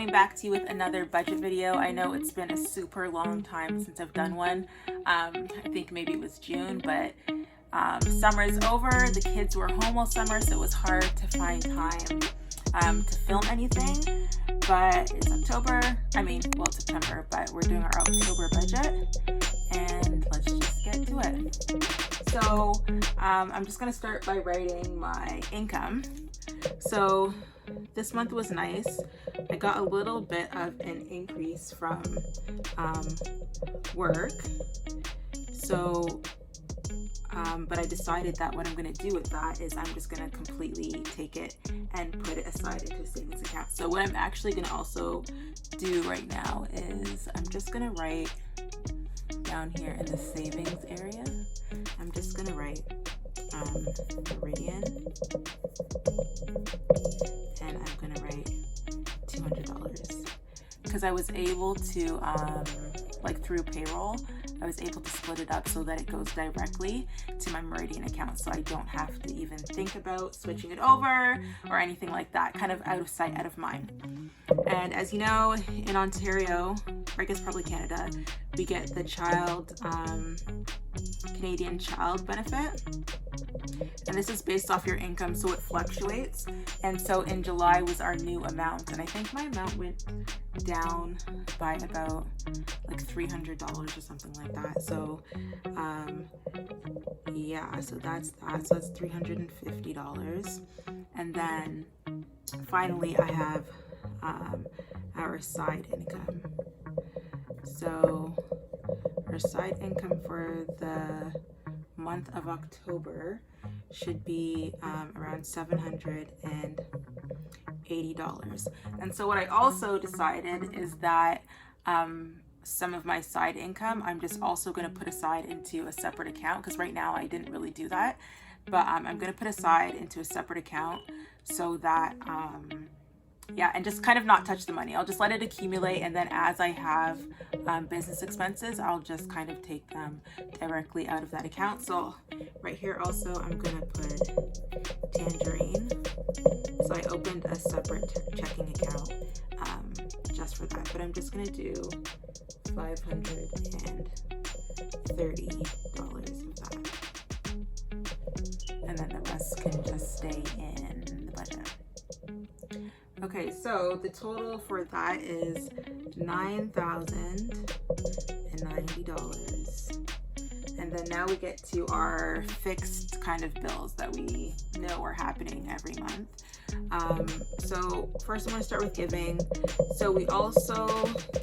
coming back to you with another budget video. I know it's been a super long time since I've done one. I think maybe it was June, but summer's over. The kids were home all summer, so it was hard to find time to film anything. But it's October. It's September, but we're doing our October budget, and let's just get to it. So I'm just gonna start by writing my income. So this month was nice. I got a little bit of an increase from work. So, but I decided that what I'm going to do with that is I'm just going to completely take it and put it aside into a savings account. So what I'm actually going to also do right now is I'm just going to write down here in the savings area. I'm just going to write Meridian, and I'm going to write $200 because I was able to through payroll, I was able to split it up so that it goes directly to my Meridian account, so I don't have to even think about switching it over or anything like that. Kind of out of sight, out of mind. And as you know, in Ontario, or I guess probably Canada, we get the Canadian child benefit, and this is based off your income, so it fluctuates. And so in July was our new amount, and I think my amount went down by about like $300 or something like that. So so that's that. So that's $350. And then finally I have our side income. So our side income for the month of October should be around $780. And so what I also decided is that some of my side income I'm just also going to put aside into a separate account, because right now I didn't really do that, but I'm going to put aside into a separate account so that and just kind of not touch the money. I'll just let it accumulate, and then as I have business expenses, I'll just kind of take them directly out of that account. So right here also I'm gonna put Tangerine. So I opened a separate checking account just for that, but I'm just gonna do $530 of that, and then the rest can just stay in the budget. Okay, so the total for that is $9,090. And then now we get to our fixed kind of bills that we know are happening every month. So first I'm going to start with giving. So we also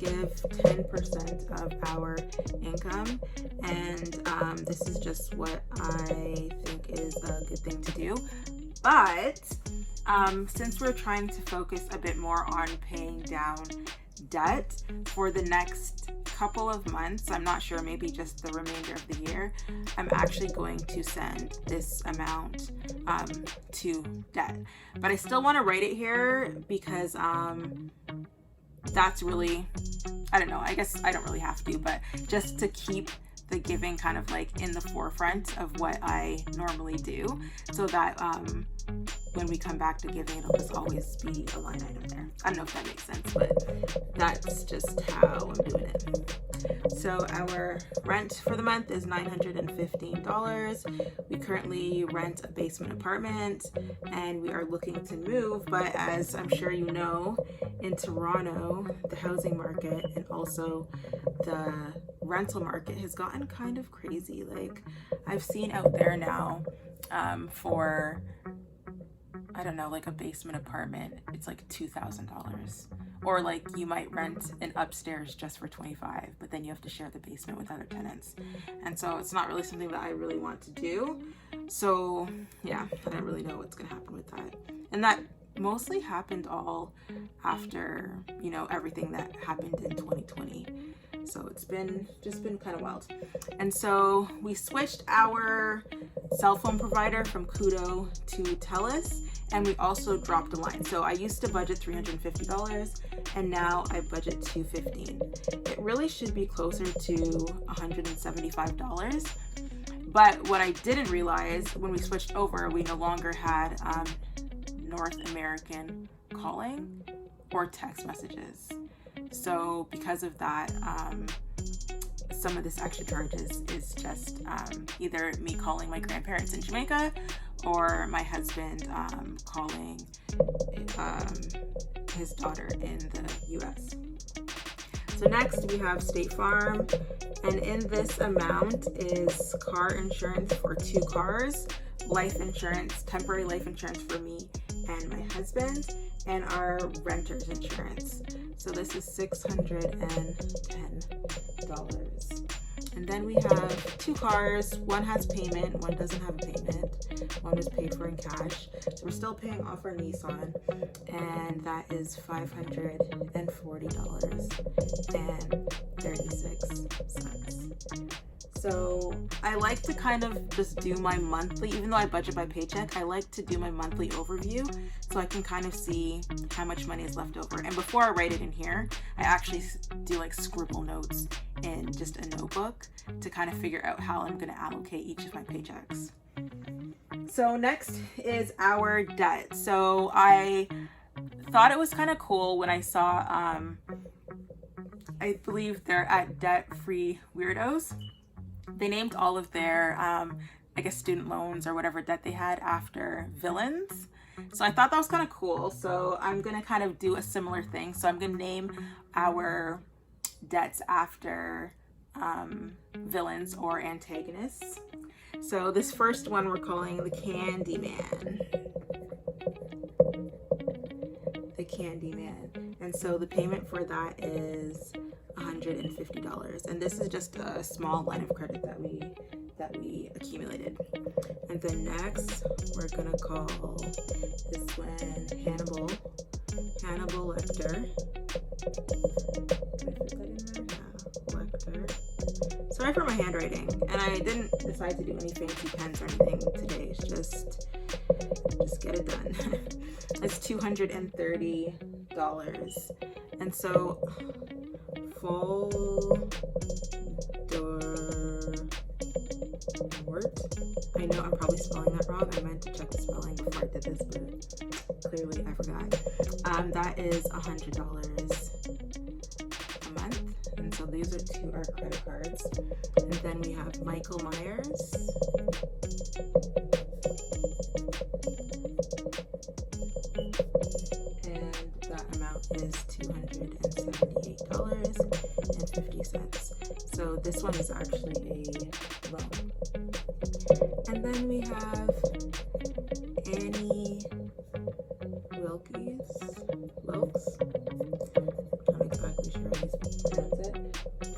give 10% of our income, and this is just what I think is a good thing to do. But since we're trying to focus a bit more on paying down debt for the next couple of months, I'm not sure, maybe just the remainder of the year, I'm actually going to send this amount to debt. But I still want to write it here because that's really, I don't know, I guess I don't really have to, but just to keep the giving kind of like in the forefront of what I normally do, so that when we come back to giving, it'll just always be a line item there. I don't know if that makes sense, but that's just how I'm doing it. So our rent for the month is $915. We currently rent a basement apartment, and we are looking to move, but as I'm sure you know, in Toronto, the housing market and also the rental market has gotten kind of crazy. Like, I've seen out there now for, I don't know, like a basement apartment, it's like $2,000. Or like you might rent an upstairs just for $25, but then you have to share the basement with other tenants. And so it's not really something that I really want to do. So yeah, I don't really know what's gonna happen with that. And that mostly happened all after, you know, everything that happened in 2020. So it's been kind of wild. And so we switched our cell phone provider from Kudo to TELUS, and we also dropped a line. So I used to budget $350, and now I budget $215. It really should be closer to $175. But what I didn't realize when we switched over, we no longer had North American calling, or text messages. So because of that, some of this extra charges is just either me calling my grandparents in Jamaica or my husband calling his daughter in the US. So next we have State Farm, and in this amount is car insurance for 2 cars, life insurance, temporary life insurance for me and my husband, and our renter's insurance. So this is $610. And then we have 2 cars. One has payment, one doesn't have a payment. One was paid for in cash. So we're still paying off our Nissan, and that is $540.36. So I like to kind of just do my monthly, even though I budget by paycheck, I like to do my monthly overview so I can kind of see how much money is left over. And before I write it in here, I actually do like scribble notes in just a notebook to kind of figure out how I'm going to allocate each of my paychecks. So next is our debt. So I thought it was kind of cool when I saw, I believe they're at Debt Free Weirdos. They named all of their, I guess, student loans or whatever debt they had after villains. So I thought that was kind of cool. So I'm going to kind of do a similar thing. So I'm going to name our debts after villains or antagonists. So this first one we're calling the Candyman. The Candyman. And so the payment for that is $150, and this is just a small line of credit that we accumulated. And then next we're gonna call this one Hannibal Lecter. Did I put that in there? Yeah, Lecter. Sorry for my handwriting, and I didn't decide to do any fancy pens or anything today. It's just get it done. It's $230, and so Voldemort. I know I'm probably spelling that wrong. I meant to check the spelling before I did this, but clearly I forgot. That is $100 a month. And so these are our credit cards. And then we have Michael Myers. And that amount is $278.50. So this one is actually a loan. And then we have Annie Wilkes. I'm exactly sure how you pronounce it.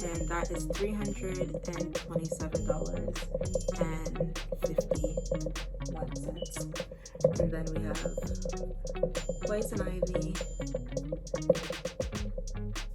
And that is $327.51. And then we have Poison Ivy,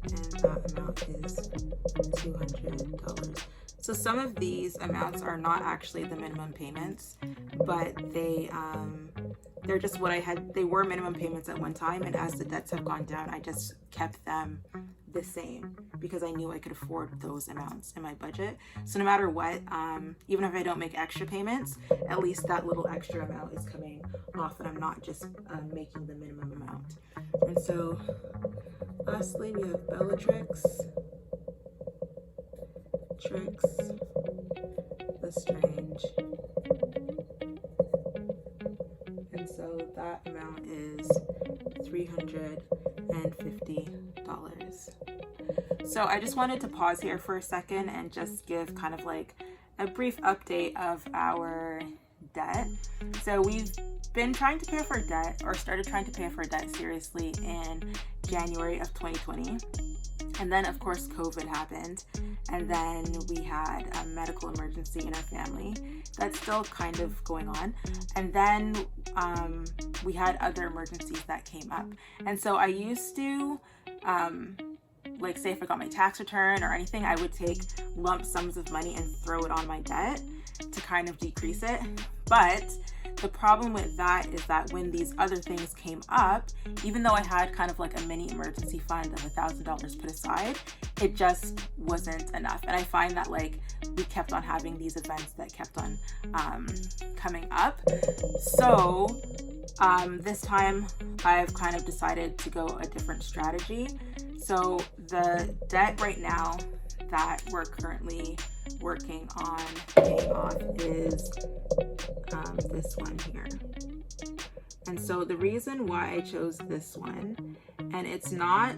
and that amount is $200. So some of these amounts are not actually the minimum payments, but they're just what I had. They were minimum payments at one time, and as the debts have gone down, I just kept them the same because I knew I could afford those amounts in my budget. So no matter what, even if I don't make extra payments, at least that little extra amount is coming off, and I'm not just making the minimum amount. And so lastly, we have Bellatrix, Lestrange, and so that amount is $350. So I just wanted to pause here for a second and just give kind of like a brief update of our debt. So we've been trying to pay off our debt, or started trying to pay off our debt seriously in January of 2020. And then of course COVID happened, and then we had a medical emergency in our family that's still kind of going on, and then we had other emergencies that came up. And so I used to like say if I got my tax return or anything, I would take lump sums of money and throw it on my debt to kind of decrease it. But the problem with that is that when these other things came up, even though I had kind of like a mini emergency fund of $1,000 put aside, it just wasn't enough. And I find that like we kept on having these events that kept on coming up. So This time I've kind of decided to go a different strategy. So the debt right now that we're currently working on paying off is this one here. And so the reason why I chose this one, and it's not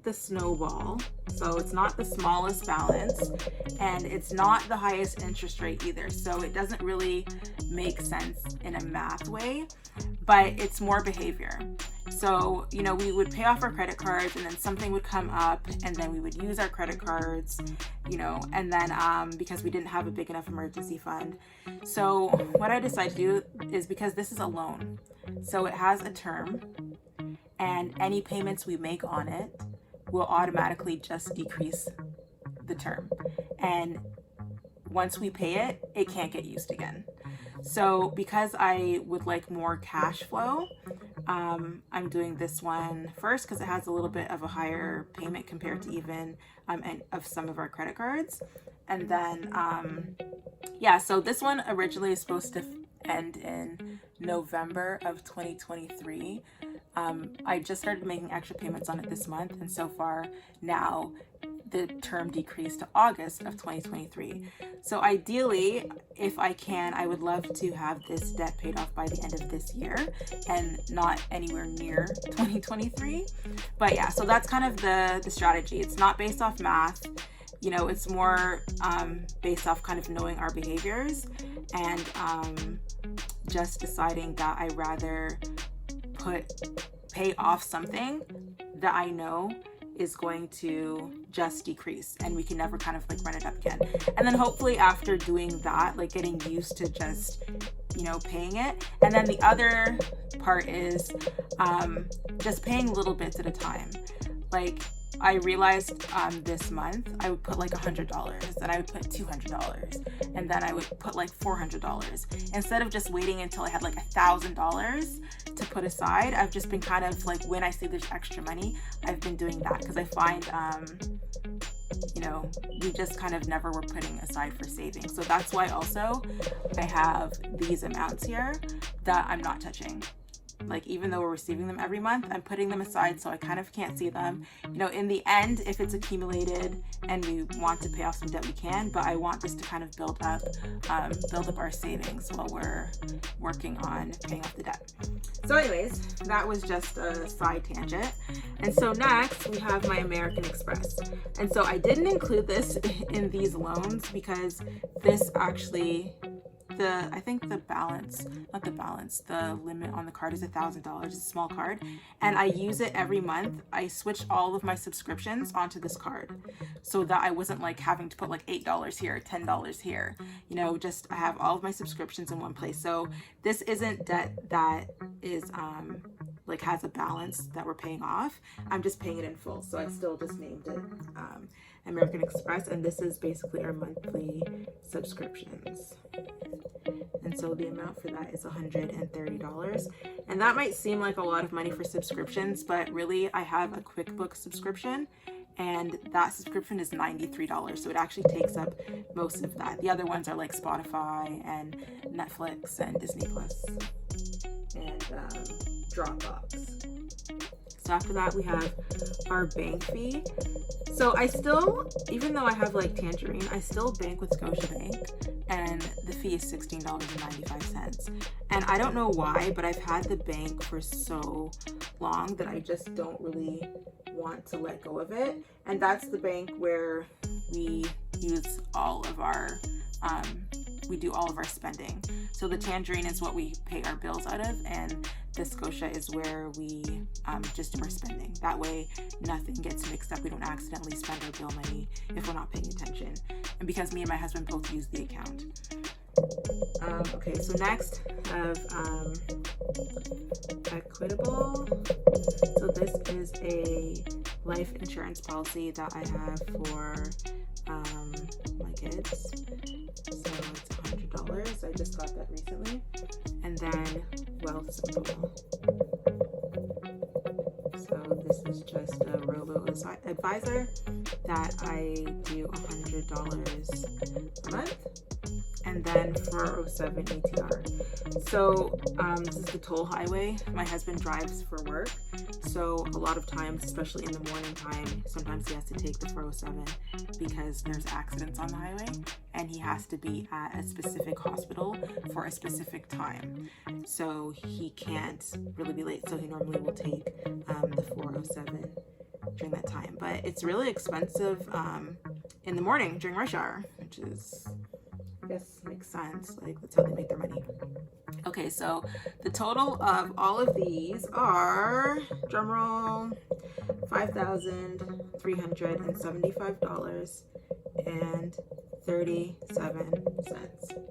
the snowball, so it's not the smallest balance, and it's not the highest interest rate either, so it doesn't really make sense in a math way, but it's more behavior. So, you know, we would pay off our credit cards and then something would come up and then we would use our credit cards, you know, and then because we didn't have a big enough emergency fund. So what I decided to do is, because this is a loan, so it has a term, and any payments we make on it will automatically just decrease the term. And once we pay it, it can't get used again. So because I would like more cash flow, I'm doing this one first because it has a little bit of a higher payment compared to even and of some of our credit cards. And then, yeah, so this one originally is supposed to end in November of 2023. I just started making extra payments on it this month, and so far now the term decreased to August of 2023. So ideally, if I can, I would love to have this debt paid off by the end of this year and not anywhere near 2023. But yeah, so that's kind of the strategy. It's not based off math. You know, it's more based off kind of knowing our behaviors and just deciding that I rather pay off something that I know is going to just decrease and we can never kind of like run it up again. And then hopefully after doing that, like getting used to just, you know, paying it. And then the other part is just paying little bits at a time. Like I realized this month I would put like $100, then I would put $200, and then I would put like $400. Instead of just waiting until I had like $1,000 to put aside, I've just been kind of like, when I see there's extra money, I've been doing that because I find, you know, we just kind of never were putting aside for savings. So that's why also I have these amounts here that I'm not touching. Like, even though we're receiving them every month, I'm putting them aside so I kind of can't see them. You know, in the end, if it's accumulated and we want to pay off some debt, we can, but I want this to kind of build up our savings while we're working on paying off the debt. So anyways, that was just a side tangent. And so next we have my American Express. And so I didn't include this in these loans because this actually, I think the limit on the card is $1,000. It's a small card, and I use it every month. I switched all of my subscriptions onto this card so that I wasn't like having to put like $8 here, $10 here. You know, just I have all of my subscriptions in one place. So this isn't debt that is like has a balance that we're paying off. I'm just paying it in full. So I still just named it American Express, and this is basically our monthly subscriptions. And so the amount for that is $130. And that might seem like a lot of money for subscriptions, but really I have a QuickBooks subscription, and that subscription is $93. So it actually takes up most of that. The other ones are like Spotify and Netflix and Disney Plus and Dropbox. So after that, we have our bank fee. So I still, even though I have like Tangerine, I still bank with Scotiabank, and the fee is $16.95. And I don't know why, but I've had the bank for so long that I just don't really want to let go of it. And that's the bank where we use all of our, we do all of our spending. So the Tangerine is what we pay our bills out of, and the Scotia is where we just do our spending. That way nothing gets mixed up. We don't accidentally spend our bill money if we're not paying attention. And because me and my husband both use the account. Okay, so next I have Equitable. So this is a life insurance policy that I have for my kids. So it's $100. I just got that recently. And then Wealth Simple. So this is just a robo advisor. that I do $100 a month, and then 407 ATR. So this is the toll highway. My husband drives for work, so a lot of times, especially in the morning time, sometimes he has to take the 407 because there's accidents on the highway and he has to be at a specific hospital for a specific time, so he can't really be late, so he normally will take the 407 during that time. But it's really expensive in the morning during rush hour, which is, I guess, makes sense. Like, that's how they make their money. Okay, so the total of all of these are, drumroll, $5,375.37.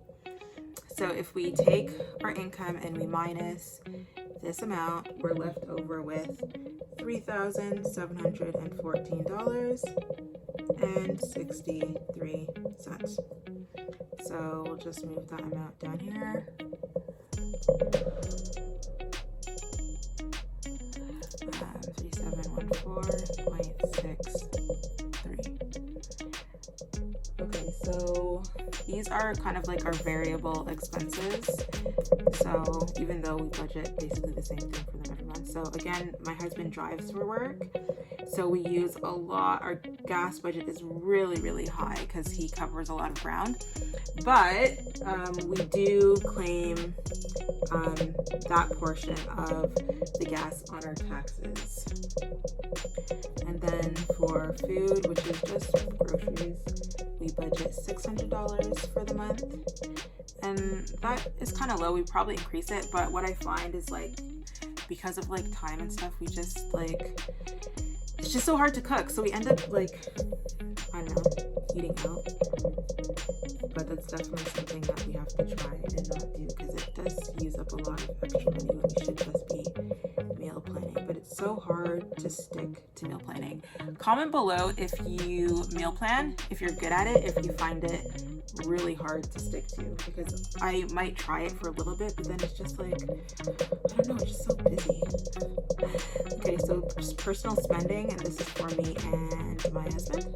So if we take our income and we minus this amount, we're left over with $3,714.63. So we'll just move that amount down here. 3714.63. Okay, so these are kind of like our variable expenses. So even though we budget basically the same thing for them every month. So again, my husband drives for work, so we use a lot. Our gas budget is really, really high because he covers a lot of ground. But we do claim that portion of the gas on our taxes. And then for food, which is just groceries, we budget $600 for the month. And that is kind of low. We probably increase it, but what I find is, like, because of like time and stuff, we just like, it's just so hard to cook, so we end up like, I don't know, eating out. But that's definitely something that we have to try and not do, because it does use up a lot of extra money when we should just be meal planning. But it's so hard to stick to meal planning. Comment below if you meal plan, if you're good at it, if you find it really hard to stick to, because I might try it for a little bit, but then it's just like, I don't know, it's just so busy. Okay, so just personal spending, and this is for me and my husband.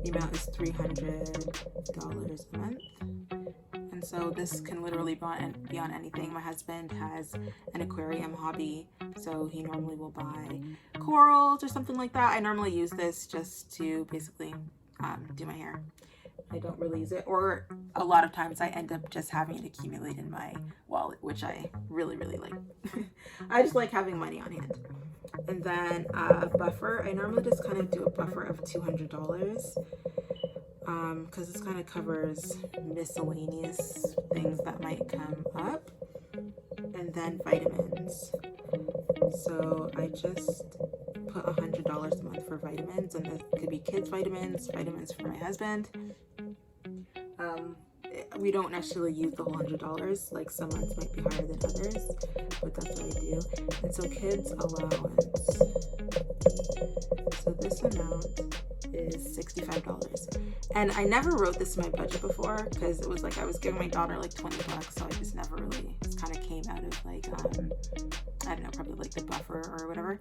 The amount is $300 a month. And so this can literally be on anything. My husband has an aquarium hobby, so he normally will buy corals or something like that. I normally use this just to basically do my hair. I don't really use it, or a lot of times I end up just having it accumulate in my wallet, which I really, really like. I just like having money on hand. And then a buffer, I normally just kind of do a buffer of $200 because this kind of covers miscellaneous things that might come up. And then vitamins. So I just put $100 a month for vitamins, and that could be kids vitamins, vitamins for my husband. We don't necessarily use the whole $100, like some months might be higher than others, but that's what I do. And so kids allowance, so this amount is $65. And I never wrote this in my budget before because it was like I was giving my daughter like $20, so I just never really, it kind of came out of like I don't know, probably like the buffer or whatever.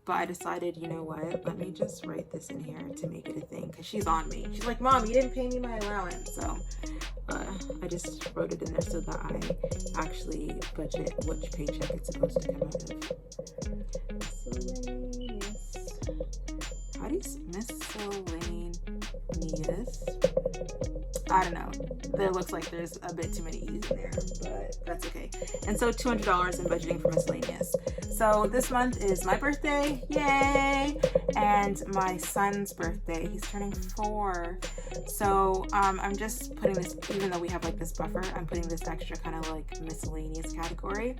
But I decided, you know what, let me just write this in here to make it a thing, because she's on me. She's like, Mom, you didn't pay me my allowance. So I just wrote it in there so that I actually budget which paycheck it's supposed to come out of. Miscellaneous. How do you miscellaneous? I don't know. It looks like there's a bit too many E's in there, but that's okay. And so $200 in budgeting for miscellaneous. So this month is my birthday, yay! And my son's birthday. He's turning 4. So I'm just putting this, even though we have like this buffer, I'm putting this extra kind of like miscellaneous category,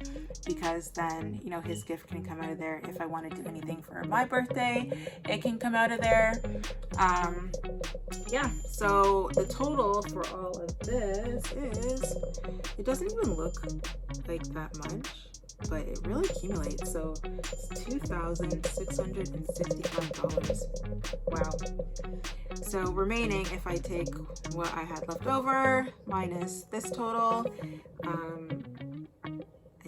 because then, you know, his gift can come out of there. If I want to do anything for my birthday, it can come out of there. Yeah, so the total for all of this is, it doesn't even look like that much, but it really accumulates. So it's $2,665. Wow. So remaining, if I take what I had left over minus this total, I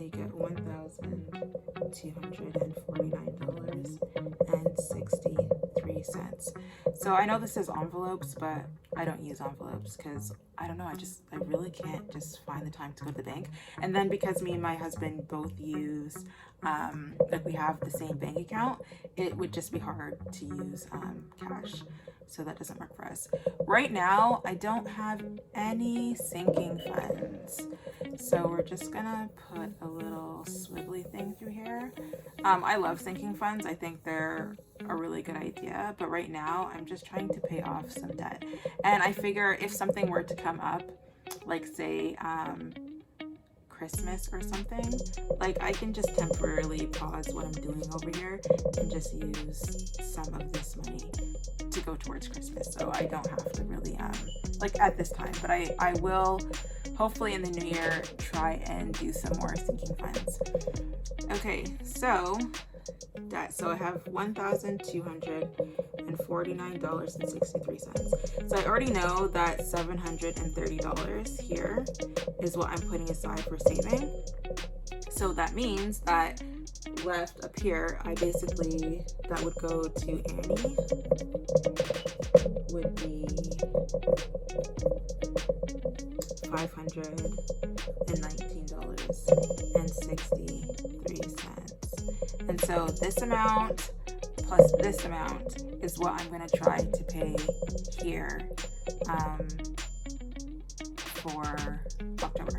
get $1,249.63. cents. So I know this is envelopes, but I don't use envelopes because I don't know, I really can't just find the time to go to the bank. And then because me and my husband both use like we have the same bank account, it would just be hard to use cash. So that doesn't work for us. Right now, I don't have any sinking funds. So we're just gonna put a little swivelly thing through here. I love sinking funds. I think they're a really good idea. But right now, I'm just trying to pay off some debt. And I figure if something were to come up, like say, Christmas or something, like I can just temporarily pause what I'm doing over here and just use some of this money to go towards Christmas, so I don't have to really like at this time, but I will hopefully in the new year try and do some more sinking funds. Okay, so I have $1,249.63. So I already know that $730 here is what I'm putting aside for saving. So that means that left up here, that would go to Annie, would be $519.63. And so this amount plus this amount is what I'm going to try to pay here for October.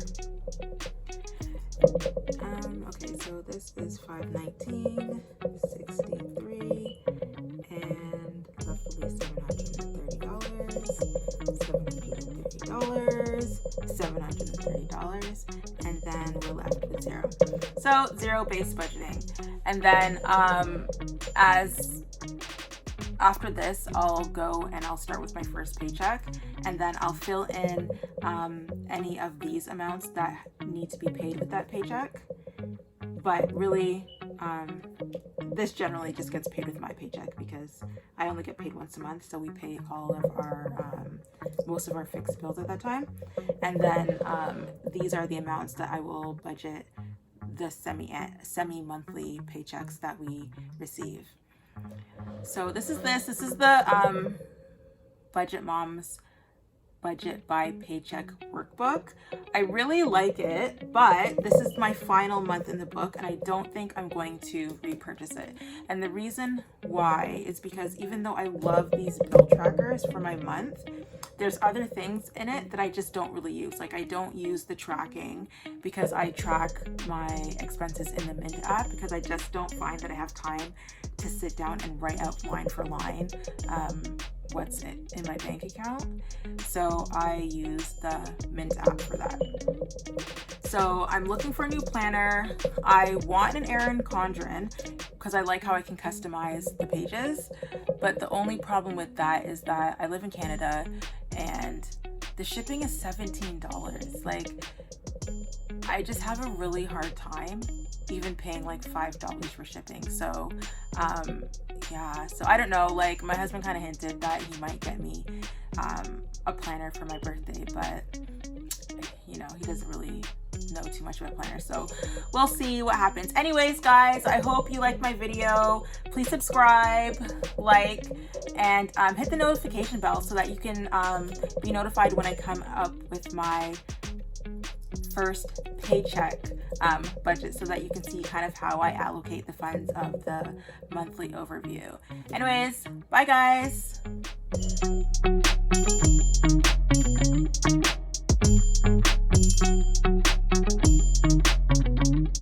Okay, so this is $519.63, and left will be $730, and then we're left with zero. So zero-based budgeting. And then after this, I'll go and I'll start with my first paycheck, and then I'll fill in any of these amounts that need to be paid with that paycheck. But really, this generally just gets paid with my paycheck because I only get paid once a month, so we pay all of our most of our fixed bills at that time. And then these are the amounts that I will budget the semi-monthly paychecks that we receive. So this is the Budget Mom's Budget by Paycheck workbook. I really like it, but this is my final month in the book and I don't think I'm going to repurchase it. And the reason why is because even though I love these bill trackers for my month, there's other things in it that I just don't really use. Like I don't use the tracking because I track my expenses in the Mint app because I just don't find that I have time to sit down and write out line for line what's in my bank account. So I use the Mint app for that. So I'm looking for a new planner. I want an Erin Condren because I like how I can customize the pages. But the only problem with that is that I live in Canada and the shipping is $17. Like, I just have a really hard time even paying like $5 for shipping. So yeah, so I don't know, like my husband kind of hinted that he might get me a planner for my birthday, but you know, he doesn't really know too much about planners, so we'll see what happens. Anyways, guys, I hope you liked my video. Please subscribe, like, and hit the notification bell so that you can be notified when I come up with my first paycheck budget, so that you can see kind of how I allocate the funds of the monthly overview. Anyways, bye guys.